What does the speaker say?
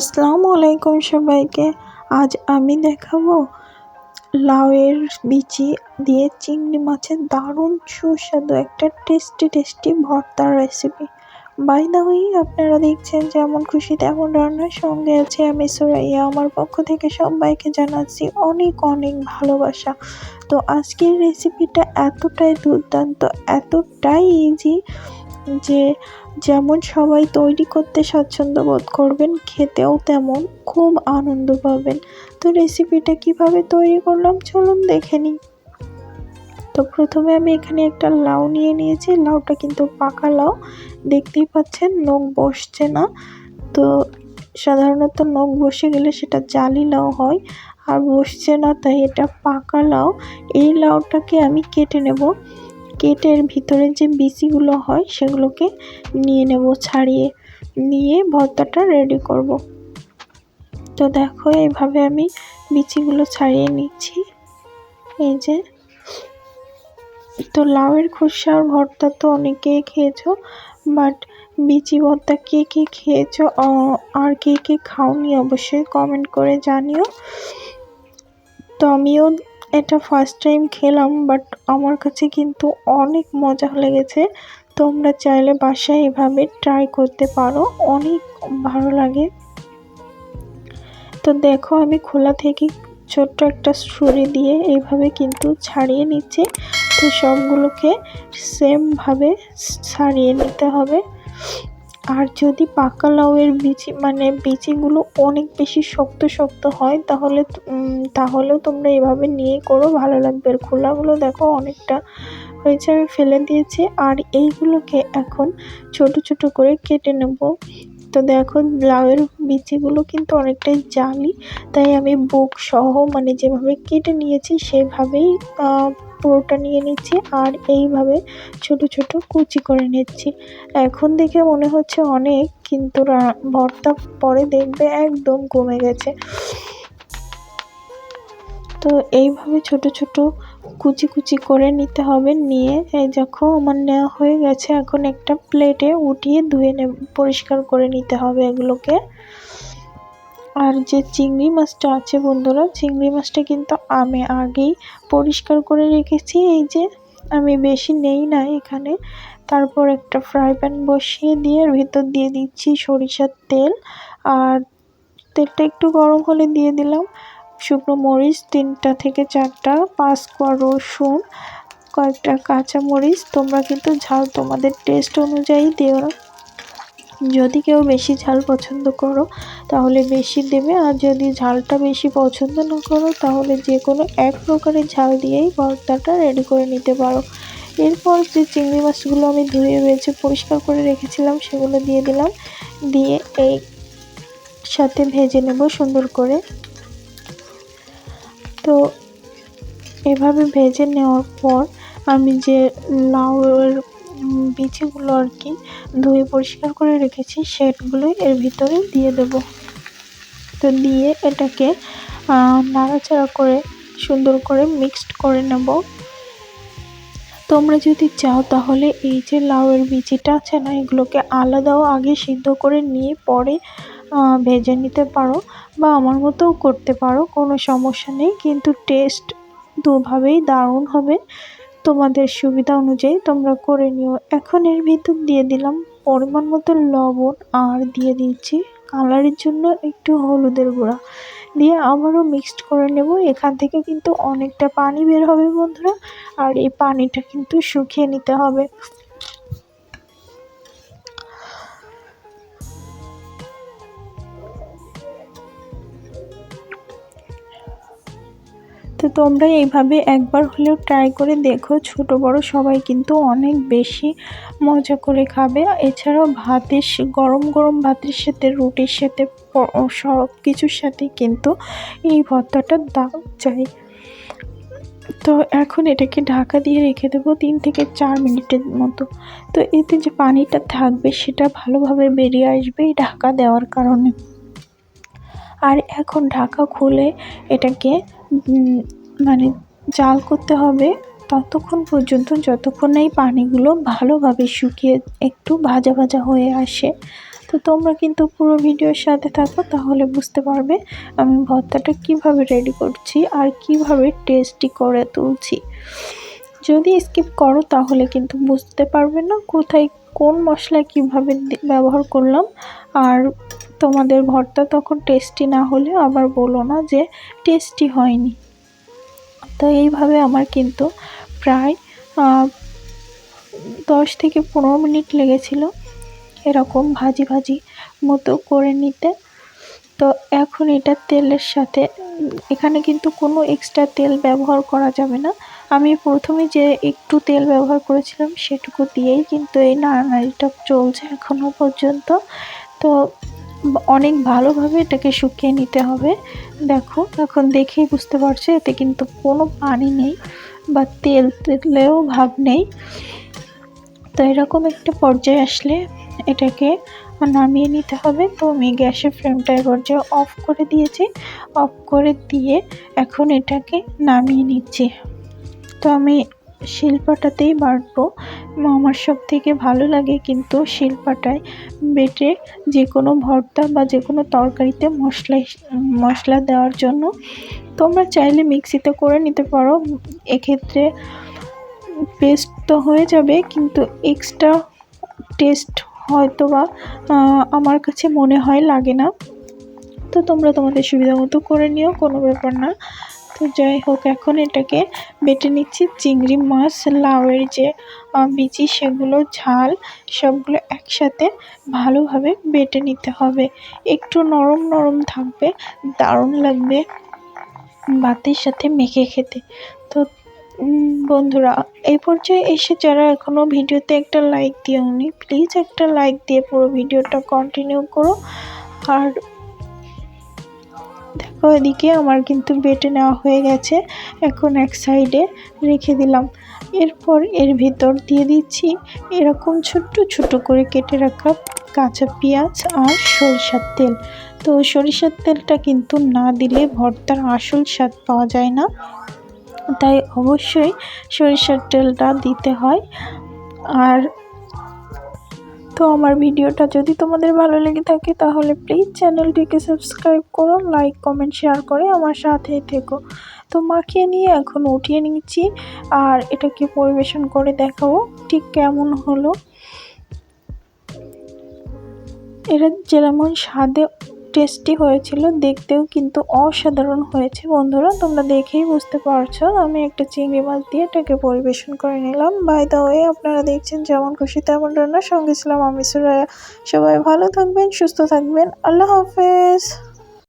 আসসালামু আলাইকুম সবাইকে। আজ আমি দেখাবো লাউয়ের বিচি দিয়ে চিংড়ি মাছের দারুণ সুস্বাদু একটা টেস্টি ভর্তার রেসিপি। বাই দ্য ওয়ে, আপনারা দেখছেন যেমন খুশি তেমন রান্নার সঙ্গে আছে আমি সুরাইয়া। আমার পক্ষ থেকে সবাইকে জানাচ্ছি অনেক ভালোবাসা। তো আজকের রেসিপিটা এতটাই দুর্দান্ত, এতটাই ইজি যে যেমন সবাই তৈরি করতে স্বাচ্ছন্দ্য বোধ করবেন, খেতেও তেমন খুব আনন্দ পাবেন। তো রেসিপিটা কিভাবে তৈরি করলাম চলুন দেখে নিই। তো প্রথমে আমি এখানে একটা লাউ নিয়ে নিয়েছি। লাউটা কিন্তু পাকা লাউ, দেখতেই পাচ্ছেন নখ বসছে না। তো সাধারণত নখ বসে গেলে সেটা জালি লাউ হয়, আর বসছে না, তাই এটা পাকা লাউ। এই লাউটাকে আমি কেটে নেব। কেটে এর ভিতরে যে বিচিগুলো হয় সেগুলোকে নিয়ে নেব, ছাড়িয়ে নিয়ে ভর্তাটা রেডি করব। তো দেখো এইভাবে আমি বিচিগুলো ছাড়িয়ে নিচ্ছি। এই যে, তো লাউয়ের খোসার ভর্তা তো অনেকেই খেয়েছো, বাট বিচি ভর্তা কে খেয়েছো আর কে খাওনি অবশ্যই কমেন্ট করে জানিও। তো আমিও এটা ফার্স্ট টাইম খেলাম, বাট আমার কাছে কিন্তু অনেক মজা লেগেছে। তোমরা চাইলে বাসায় এভাবে ট্রাই করতে পারো, অনেক ভালো লাগে। তো দেখো আমি খোলা থেকে ছোট্ট একটা ছুরি দিয়ে এইভাবে কিন্তু ছাড়িয়ে নিচ্ছি। তো সবগুলোকে সেমভাবে ছাড়িয়ে নিতে হবে। আর যদি পাকা লাউয়ের বিচিগুলো অনেক বেশি শক্ত হয় তাহলেও তোমরা এভাবে নিয়ে করো, ভালো লাগবে। আর খোলাগুলো দেখো অনেকটা হয়েছে, আমি ফেলে দিয়েছি। আর এইগুলোকে এখন ছোট করে কেটে নেব। তো দেখো লাউয়ের বিচিগুলো কিন্তু অনেকটাই জালি, তাই আমি বুক সহ যেভাবে কেটে নিয়েছি সেভাবেই পুরোটা নিয়ে নিচ্ছি। আর এইভাবে ছোট কুচি করে নিচ্ছি। এখন দেখে মনে হচ্ছে অনেক, কিন্তু ভর্তা পরে দেখবে একদম কমে গেছে। তো এইভাবে ছোট কুচি করে নিতে হবে। নিয়ে এই দেখো আমার নেওয়া হয়ে গেছে। এখন একটা প্লেটে উঠিয়ে ধুয়ে পরিষ্কার করে নিতে হবে এগুলোকে। আর যে চিংড়ি মাছটা আছে বন্ধুরা, চিংড়ি মাছটা কিন্তু আমি আগেই পরিষ্কার করে রেখেছি। এই যে আমি বেশি নেই না এখানে। তারপর একটা ফ্রাই প্যান বসিয়ে দিয়ে এর ভিতর দিয়ে দিচ্ছি সরিষার তেল। আর তেলটা একটু গরম হলে দিয়ে দিলাম শুকনো মরিচ 3টা থেকে 4টা, 5 কোয়া রসুন, কয়েকটা কাঁচা মরিচ। তোমরা কিন্তু ঝাল তোমাদের টেস্ট অনুযায়ী দিও। যদি কেউ বেশি ঝাল পছন্দ করো তাহলে বেশি দেবে, আর যদি ঝালটা বেশি পছন্দ না করো তাহলে যে কোনো এক প্রকারের ঝাল দিয়েই ভর্তাটা রেডি করে নিতে পারো। এরপর যে চিংড়ি মাছগুলো আমি ধুয়ে বেছে পরিষ্কার করে রেখেছিলাম সেগুলো দিয়ে দিলাম। দিয়ে এই সাথে ভেজে নেব সুন্দর করে। তো এভাবে ভেজে নেওয়ার পর আমি যে লাউয়ের বিচিগুলো আর কি ধুয়ে পরিষ্কার করে রেখেছি সেগুলো এর ভিতরে দিয়ে দেব। তো দিয়ে এটাকে নাড়াচাড়া করে সুন্দর করে মিক্সড করে নেব। তোমরা যদি চাও তাহলে এই যে লাউয়ের বিচিটা আছে না, এগুলোকে আলাদাও আগে সিদ্ধ করে নিয়ে পরে ভেজে নিতে পারো, বা আমার মতোও করতে পারো, কোনো সমস্যা নেই। কিন্তু টেস্ট দুভাবেই দারুণ হবে, তোমাদের সুবিধা অনুযায়ী তোমরা করে নিও। এখন এর ভিতর দিয়ে দিলাম পরিমাণ মতো লবণ, আর দিয়ে দিচ্ছি কালারের জন্য একটু হলুদের গুঁড়া। দিয়ে আবারও মিক্সড করে নেব। এখান থেকে কিন্তু অনেকটা পানি বের হবে বন্ধুরা, আর এই পানিটা কিন্তু শুকিয়ে নিতে হবে। তো তোমরা এইভাবে একবার হলেও ট্রাই করে দেখো, ছোট বড় সবাই কিন্তু অনেক বেশি মজা করে খাবে। এছাড়াও গরম ভাতের সাথে, রুটির সাথে, সব কিছুর সাথে কিন্তু এই ভর্তাটা দারুণ চাই। তো এখন এটাকে ঢাকা দিয়ে রেখে দেবো 3 থেকে 4 মিনিটের মতো। তো এতে যে পানিটা থাকবে সেটা ভালোভাবে বেরিয়ে আসবে এই ঢাকা দেওয়ার কারণে। আর এখন ঢাকা খুলে এটাকে জাল করতে হবে ততক্ষণ পর্যন্ত যতক্ষণ এই পানিগুলো ভালোভাবে শুকিয়ে একটু ভাজা হয়ে আসে। তো তো তোমরা কিন্তু পুরো ভিডিওর সাথে থাকো, তাহলে বুঝতে পারবে আমি ভর্তাটা কিভাবে রেডি করছি আর কিভাবে টেস্টি করে তুলছি। যদি স্কিপ করো তাহলে কিন্তু বুঝতে পারবে না কোথায় কোন মশলা কিভাবে ব্যবহার করলাম। আর তোমাদের ভর্তা তখন টেস্টি না হলে আবার বলো না যে টেস্টি হয়নি। তো এইভাবে আমার কিন্তু প্রায় 10 থেকে 15 মিনিট লেগেছিল এরকম ভাজি ভাজি মতো করে নিতে। তো এখন এটা তেলের সাথে, এখানে কিন্তু কোনো এক্সট্রা তেল ব্যবহার করা যাবে না। আমি প্রথমে যে একটু তেল ব্যবহার করেছিলাম সেটুকু দিয়েই কিন্তু এই নাড়ানাড়িটা চলছে এখনো পর্যন্ত। তো অনেক ভালোভাবে এটাকে শুকিয়ে নিতে হবে। দেখো এখন দেখেই বুঝতে পারছো এতে কিন্তু কোনো পানি নেই বা তেলেও ভাব নেই। তো এরকম একটা পর্যায়ে আসলে এটাকে নামিয়ে নিতে হবে। তো আমি গ্যাসের ফ্লেমটা এবার যে অফ করে দিয়েছি, অফ করে দিয়ে এখন এটাকে নামিয়ে নিচ্ছি। তো আমি শিলপাটাতেই বাটবো, আমার সব থেকে ভালো লাগে কিন্তু শিলপাটায় বেটে যে কোনো ভর্তা বা যে কোনো তরকারিতে মশলা দেওয়ার জন্য। তোমরা চাইলে মিক্সিতে করে নিতে পারো, এক্ষেত্রে পেস্ট তো হয়ে যাবে কিন্তু এক্সট্রা টেস্ট হয়তো বা আমার কাছে মনে হয় লাগে না। তো তোমরা তোমাদের সুবিধা মতো করে নিও, কোনো ব্যাপার না। তো যাই হোক এখন এটাকে বেটে নিচ্ছি। চিংড়ি মাছ, লাউয়ের যে বিচি সেগুলো, ঝাল সবগুলো একসাথে ভালোভাবে বেটে নিতে হবে। একটু নরম নরম থাকবে, দারুণ লাগবে ভাতের সাথে মেখে খেতে। তো বন্ধুরা এই পর্যায়ে এসে যারা এখনও ভিডিওতে একটা লাইক দিওনি, প্লিজ একটা লাইক দিয়ে পুরো ভিডিওটা কন্টিনিউ করো। আর দেখো এদিকে আমার কিন্তু বেটে নেওয়া হয়ে গেছে, এখন এক সাইডে রেখে দিলাম। এরপর এর ভিতর দিয়ে দিচ্ছি এরকম ছোট্ট ছোট করে কেটে রাখা কাঁচা পেঁয়াজ আর সরিষার তেল। তো সরিষার তেলটা কিন্তু না দিলে ভর্তার আসল স্বাদ পাওয়া যায় না, তাই অবশ্যই সরিষার তেলটা দিতে হয়। আর তো আমার ভিডিওটা যদি তোমাদের ভালো লেগে থাকে তাহলে প্লিজ চ্যানেলটিকে সাবস্ক্রাইব করো, লাইক কমেন্ট শেয়ার করে আমার সাথেই থেকো। তো মাখিয়ে নিয়ে এখন উঠিয়ে নিচ্ছি আর এটাকে পরিবেশন করে দেখাবো ঠিক কেমন হলো। এটা যেমন স্বাদে টেস্টি হয়েছিল, দেখতেও কিন্তু অসাধারণ হয়েছে। বন্ধুরা তোমরা দেখেই বুঝতে পারছো আমি একটা চিংড়ি মাছ দিয়ে এটাকে পরিবেশন করে নিলাম। বাই দ্য ওয়ে আপনারা দেখছেন যেমন খুশি তেমন রান্না, সঙ্গে ছিলাম আমি সুরাইয়া। সবাই ভালো থাকবেন, সুস্থ থাকবেন, আল্লাহ হাফেজ।